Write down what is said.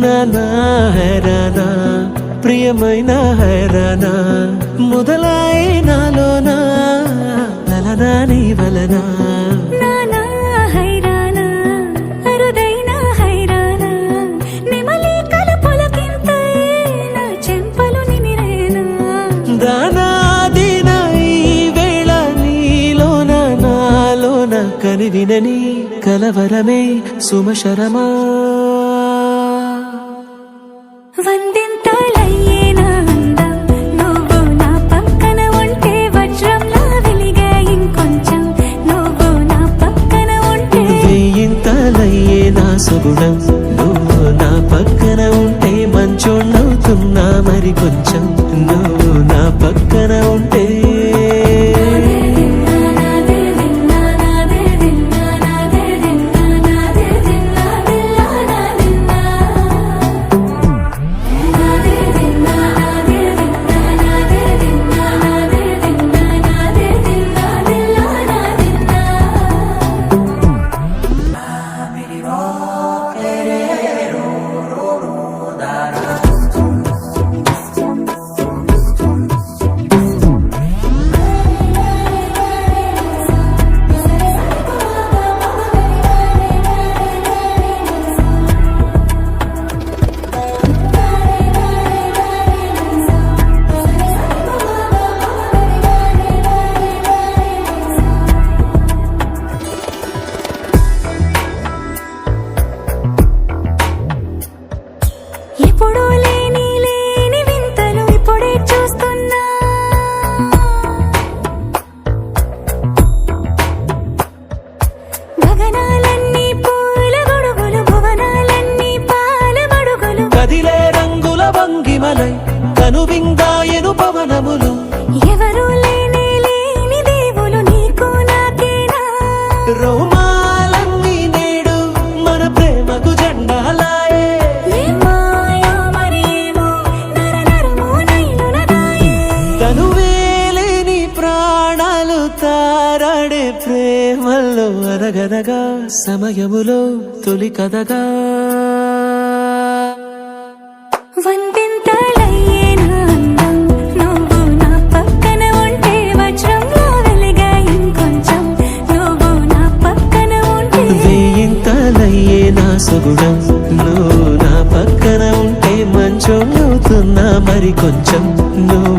నానా హైరానా ప్రియమైన హైరానా మొదలాయి నాలోనా వలనా నీ వలనా నానా హైరానా అరుదైన హైరానా నిమలి కలపులకింతై నా చెంపలు నిమిరేనా దానాదిన ఈ వేళ నీలోన నాలోన కనివినని కలవరమే సుమశరమా వందింతలయ్యేనా అందం నువ్వు నా పక్కన ఉంటే వజ్రంలా వెలిగే ఇంకొంచెం నువ్వు నా పక్కన ఉంటే వెయ్యింతలయ్యే నా సుగుణం నువ్వు నా పక్కన ఉంటే మంచోళ్ళవుతున్నా మరి కొంచెం నువ్వు నా పక్కన ఉంటే ఎప్పుడూ లేని వింతలు ఇప్పుడే చూస్తున్నా గగనాలన్నీ పూల గొడుగులు భువనాలన్నీ పాల మడుగులు కదిలే రంగుల భంగిమలై కనువిందాయను పవనములు ఎవరూ లేని దేవులు నీకు నాకేనా రోమాలన్నీ నేడు మన ప్రేమకు జెండాలాయే మాయా మరేమో నరనరమో నైలునదాయే తనువేలేని ప్రాణాలు తారాడే ప్రేమల్లో అనగనగా సమయములో తొలి కథగా వందింతలయ్యేనా అందం నువ్వు నా పక్కన ఉంటే వజ్రంలా వెలిగే ఇంకొంచెం నువ్వు నా పక్కన ఉంటే వెయ్యింతలయ్యే నా సుగుణం నువ్వు నా పక్కన ఉంటే మంచోళ్ళవుతున్నా మరి కొంచెం నువ్వు